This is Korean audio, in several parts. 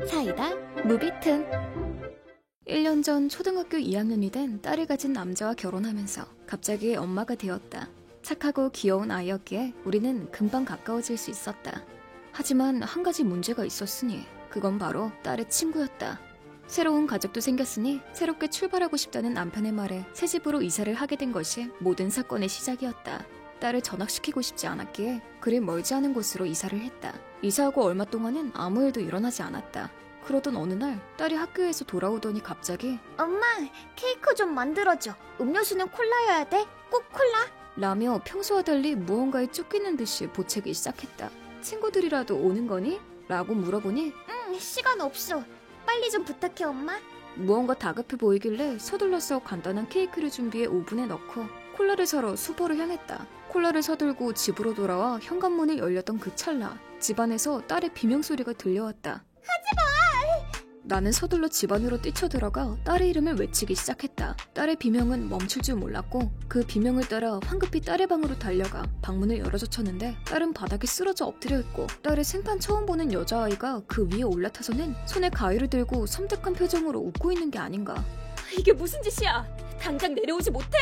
사이다 무비튼. 1년 전 초등학교 2학년이 된 딸을 가진 남자와 결혼하면서 갑자기 엄마가 되었다. 착하고 귀여운 아이였기에 우리는 금방 가까워질 수 있었다. 하지만 한 가지 문제가 있었으니 그건 바로 딸의 친구였다. 새로운 가족도 생겼으니 새롭게 출발하고 싶다는 남편의 말에 새 집으로 이사를 하게 된 것이 모든 사건의 시작이었다. 딸을 전학시키고 싶지 않았기에 그리 멀지 않은 곳으로 이사를 했다. 이사하고 얼마 동안은 아무 일도 일어나지 않았다. 그러던 어느 날 딸이 학교에서 돌아오더니 갑자기 엄마, 케이크 좀 만들어줘. 음료수는 콜라여야 돼? 꼭 콜라? 라며 평소와 달리 무언가에 쫓기는 듯이 보채기 시작했다. 친구들이라도 오는 거니? 라고 물어보니 응, 시간 없어. 빨리 좀 부탁해, 엄마. 무언가 다급해 보이길래 서둘러서 간단한 케이크를 준비해 오븐에 넣고 콜라를 사러 슈퍼를 향했다. 콜라를 사들고 집으로 돌아와 현관문이 열렸던 그 찰나 집안에서 딸의 비명소리가 들려왔다. 나는 서둘러 집 안으로 뛰쳐들어가 딸의 이름을 외치기 시작했다. 딸의 비명은 멈출 줄 몰랐고 그 비명을 따라 황급히 딸의 방으로 달려가 방문을 열어젖혔는데 딸은 바닥에 쓰러져 엎드려 있고 딸의 생판 처음 보는 여자아이가 그 위에 올라타서는 손에 가위를 들고 섬뜩한 표정으로 웃고 있는 게 아닌가. 이게 무슨 짓이야? 당장 내려오지 못해?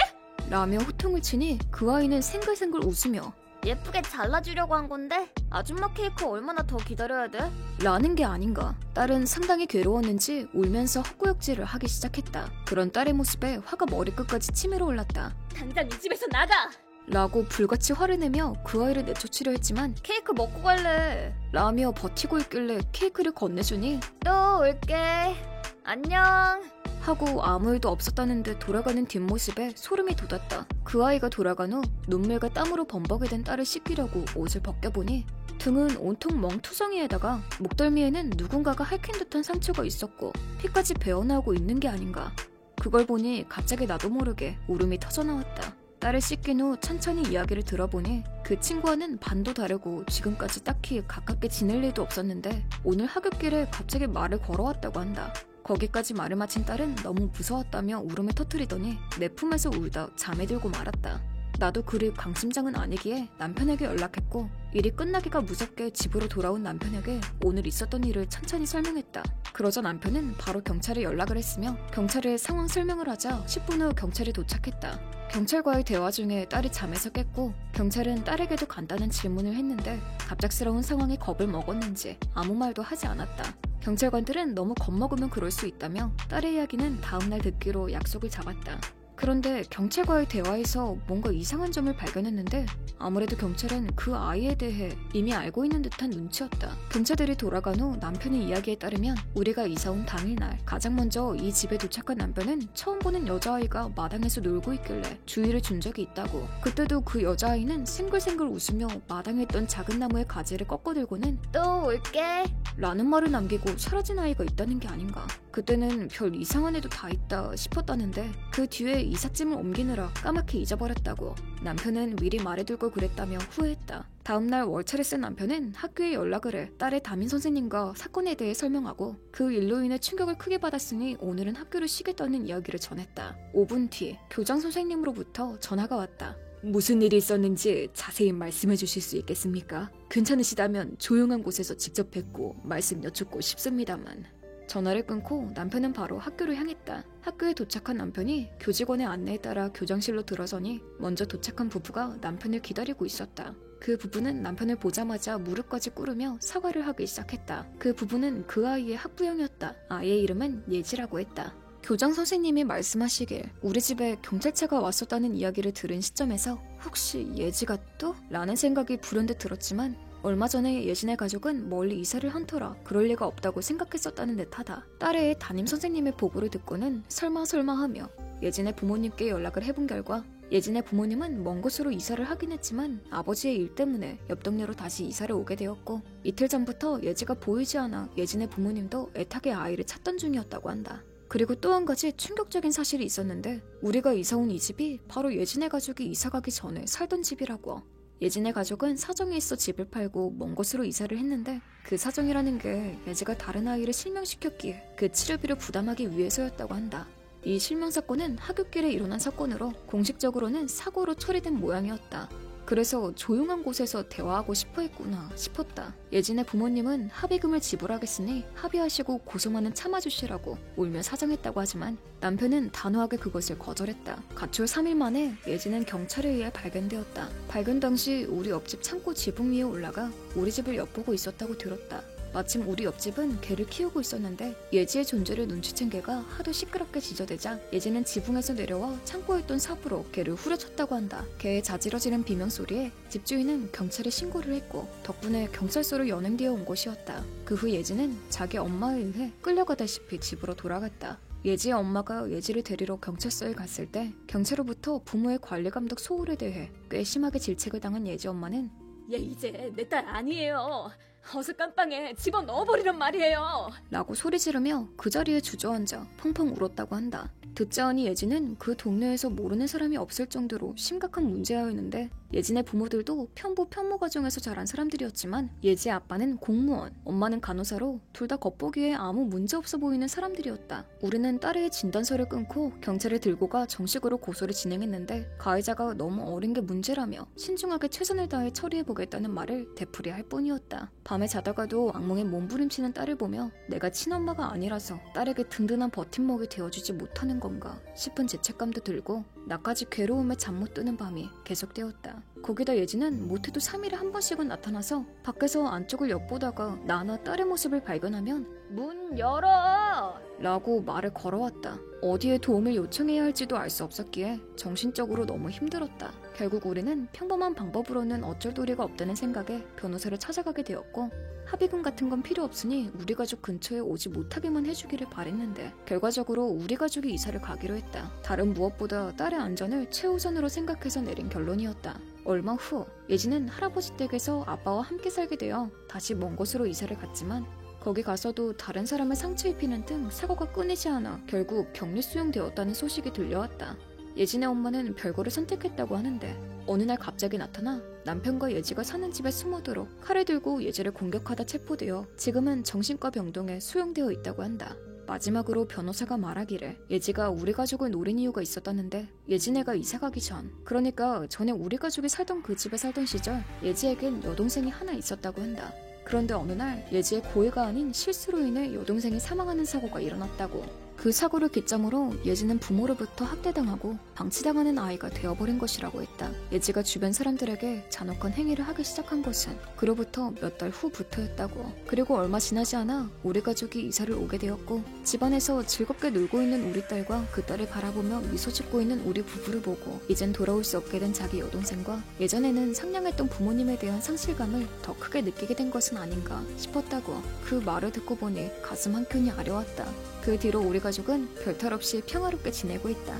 라며 호통을 치니 그 아이는 생글생글 웃으며 예쁘게 잘라주려고 한 건데 아줌마 케이크 얼마나 더 기다려야 돼? 라는 게 아닌가. 딸은 상당히 괴로웠는지 울면서 헛구역질을 하기 시작했다. 그런 딸의 모습에 화가 머리끝까지 치밀어 올랐다. 당장 이 집에서 나가! 라고 불같이 화를 내며 그 아이를 내쫓으려 했지만 케이크 먹고 갈래. 라며 버티고 있길래 케이크를 건네주니 또 올게. 안녕. 하고 아무 일도 없었다는 듯 돌아가는 뒷모습에 소름이 돋았다. 그 아이가 돌아간 후 눈물과 땀으로 범벅이 된 딸을 씻기려고 옷을 벗겨보니 등은 온통 멍투성이에다가 목덜미에는 누군가가 핥힌 듯한 상처가 있었고 피까지 배어나오고 있는 게 아닌가. 그걸 보니 갑자기 나도 모르게 울음이 터져나왔다. 딸을 씻긴 후 천천히 이야기를 들어보니 그 친구와는 반도 다르고 지금까지 딱히 가깝게 지낼 일도 없었는데 오늘 하굣길에 갑자기 말을 걸어왔다고 한다. 거기까지 말을 마친 딸은 너무 무서웠다며 울음을 터뜨리더니 내 품에서 울다 잠에 들고 말았다. 나도 그리 강심장은 아니기에 남편에게 연락했고 일이 끝나기가 무섭게 집으로 돌아온 남편에게 오늘 있었던 일을 천천히 설명했다. 그러자 남편은 바로 경찰에 연락을 했으며 경찰에 상황 설명을 하자 10분 후 경찰이 도착했다. 경찰과의 대화 중에 딸이 잠에서 깼고 경찰은 딸에게도 간단한 질문을 했는데 갑작스러운 상황에 겁을 먹었는지 아무 말도 하지 않았다. 경찰관들은 너무 겁먹으면 그럴 수 있다며 딸의 이야기는 다음날 듣기로 약속을 잡았다. 그런데 경찰과의 대화에서 뭔가 이상한 점을 발견했는데 아무래도 경찰은 그 아이에 대해 이미 알고 있는 듯한 눈치였다. 경찰들이 돌아간 후 남편의 이야기에 따르면 우리가 이사온 당일날 가장 먼저 이 집에 도착한 남편은 처음 보는 여자아이가 마당에서 놀고 있길래 주의를 준 적이 있다고. 그때도 그 여자아이는 생글생글 웃으며 마당에 있던 작은 나무의 가지를 꺾어들고는 또 올게. 라는 말을 남기고 사라진 아이가 있다는 게 아닌가. 그때는 별 이상한 애도 다 있다 싶었다는데 그 뒤에 이삿짐을 옮기느라 까맣게 잊어버렸다고. 남편은 미리 말해둘 걸 그랬다며 후회했다. 다음날 월차를 쓴 남편은 학교에 연락을 해 딸의 담임 선생님과 사건에 대해 설명하고 그 일로 인해 충격을 크게 받았으니 오늘은 학교를 쉬겠다는 이야기를 전했다. 5분 뒤 교장 선생님으로부터 전화가 왔다. 무슨 일이 있었는지 자세히 말씀해 주실 수 있겠습니까? 괜찮으시다면 조용한 곳에서 직접 뵙고 말씀 여쭙고 싶습니다만. 전화를 끊고 남편은 바로 학교로 향했다. 학교에 도착한 남편이 교직원의 안내에 따라 교장실로 들어서니 먼저 도착한 부부가 남편을 기다리고 있었다. 그 부부는 남편을 보자마자 무릎까지 꿇으며 사과를 하기 시작했다. 그 부부는 그 아이의 학부형이었다. 아이의 이름은 예지라고 했다. 교장 선생님이 말씀하시길 우리 집에 경찰차가 왔었다는 이야기를 들은 시점에서 혹시 예지가 또? 라는 생각이 불현듯 들었지만 얼마 전에 예진의 가족은 멀리 이사를 한 터라 그럴 리가 없다고 생각했었다는 듯하다. 딸의 담임 선생님의 보고를 듣고는 설마 하며 예진의 부모님께 연락을 해본 결과 예진의 부모님은 먼 곳으로 이사를 하긴 했지만 아버지의 일 때문에 옆 동네로 다시 이사를 오게 되었고 이틀 전부터 예지가 보이지 않아 예진의 부모님도 애타게 아이를 찾던 중이었다고 한다. 그리고 또 한 가지 충격적인 사실이 있었는데 우리가 이사 온 이 집이 바로 예진의 가족이 이사 가기 전에 살던 집이라고. 예진의 가족은 사정이 있어 집을 팔고 먼 곳으로 이사를 했는데 그 사정이라는 게 예지가 다른 아이를 실명시켰기에 그 치료비를 부담하기 위해서였다고 한다. 이 실명 사건은 하굣길에 일어난 사건으로 공식적으로는 사고로 처리된 모양이었다. 그래서 조용한 곳에서 대화하고 싶어 했구나 싶었다. 예진의 부모님은 합의금을 지불하겠으니 합의하시고 고소만은 참아주시라고 울며 사정했다고 하지만 남편은 단호하게 그것을 거절했다. 가출 3일 만에 예진은 경찰에 의해 발견되었다. 발견 당시 우리 옆집 창고 지붕 위에 올라가 우리 집을 엿보고 있었다고 들었다. 마침 우리 옆집은 개를 키우고 있었는데 예지의 존재를 눈치챈 개가 하도 시끄럽게 짖어대자 예지는 지붕에서 내려와 창고에 있던 삽으로 개를 후려쳤다고 한다. 개의 자지러지는 비명소리에 집주인은 경찰에 신고를 했고 덕분에 경찰서로 연행되어 온 것이었다. 그 후 예지는 자기 엄마에 의해 끌려가다시피 집으로 돌아갔다. 예지의 엄마가 예지를 데리러 경찰서에 갔을 때 경찰로부터 부모의 관리감독 소홀에 대해 꽤 심하게 질책을 당한 예지 엄마는 얘 이제 내 딸 아니에요. 어서 깜빵에 집어넣어버리란 말이에요. 라고 소리 지르며 그 자리에 주저앉아 펑펑 울었다고 한다. 듣자 하니 예진은 그 동네에서 모르는 사람이 없을 정도로 심각한 문제였는데 예진의 부모들도 편모 가정에서 자란 사람들이었지만 예지의 아빠는 공무원, 엄마는 간호사로 둘 다 겉보기에 아무 문제 없어 보이는 사람들이었다. 우리는 딸의 진단서를 끊고 경찰에 들고 가 정식으로 고소를 진행했는데 가해자가 너무 어린 게 문제라며 신중하게 최선을 다해 처리해보겠다는 말을 되풀이할 뿐이었다. 밤에 자다가도 악몽에 몸부림치는 딸을 보며 내가 친엄마가 아니라서 딸에게 든든한 버팀목이 되어주지 못하는 건가 싶은 죄책감도 들고 나까지 괴로움에 잠 못 드는 밤이 계속되었다. 거기다 예진은 못해도 3일에 한 번씩은 나타나서 밖에서 안쪽을 엿보다가 나나 딸의 모습을 발견하면 문 열어! 라고 말을 걸어왔다. 어디에 도움을 요청해야 할지도 알 수 없었기에 정신적으로 너무 힘들었다. 결국 우리는 평범한 방법으로는 어쩔 도리가 없다는 생각에 변호사를 찾아가게 되었고 합의금 같은 건 필요 없으니 우리 가족 근처에 오지 못하게만 해주기를 바랬는데 결과적으로 우리 가족이 이사를 가기로 했다. 다른 무엇보다 딸의 안전을 최우선으로 생각해서 내린 결론이었다. 얼마 후 예진은 할아버지 댁에서 아빠와 함께 살게 되어 다시 먼 곳으로 이사를 갔지만 거기 가서도 다른 사람을 상처 입히는 등 사고가 끊이지 않아 결국 격리 수용되었다는 소식이 들려왔다. 예진의 엄마는 별거를 선택했다고 하는데 어느 날 갑자기 나타나 남편과 예지가 사는 집에 숨어들어 칼을 들고 예지를 공격하다 체포되어 지금은 정신과 병동에 수용되어 있다고 한다. 마지막으로 변호사가 말하기를 예지가 우리 가족을 노린 이유가 있었다는데 예진애가 이사가기 전 그러니까 전에 우리 가족이 살던 그 집에 살던 시절 예지에겐 여동생이 하나 있었다고 한다. 그런데 어느 날 예지의 고의가 아닌 실수로 인해 여동생이 사망하는 사고가 일어났다고. 그 사고를 기점으로 예지는 부모로부터 학대당하고 방치당하는 아이가 되어버린 것이라고 했다. 예지가 주변 사람들에게 잔혹한 행위를 하기 시작한 것은 그로부터 몇 달 후부터였다고. 그리고 얼마 지나지 않아 우리 가족이 이사를 오게 되었고 집안에서 즐겁게 놀고 있는 우리 딸과 그 딸을 바라보며 미소 짓고 있는 우리 부부를 보고 이젠 돌아올 수 없게 된 자기 여동생과 예전에는 상냥했던 부모님에 대한 상실감을 더 크게 느끼게 된 것은 아닌가 싶었다고. 그 말을 듣고 보니 가슴 한켠이 아려왔다. 그 뒤로 우리 가족은 별탈 없이 평화롭게 지내고 있다.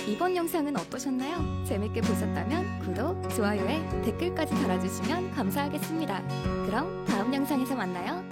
이번 영상은 어떠셨나요? 재밌게 보셨다면 구독, 좋아요에 댓글까지 달아주시면 감사하겠습니다. 그럼 다음 영상에서 만나요.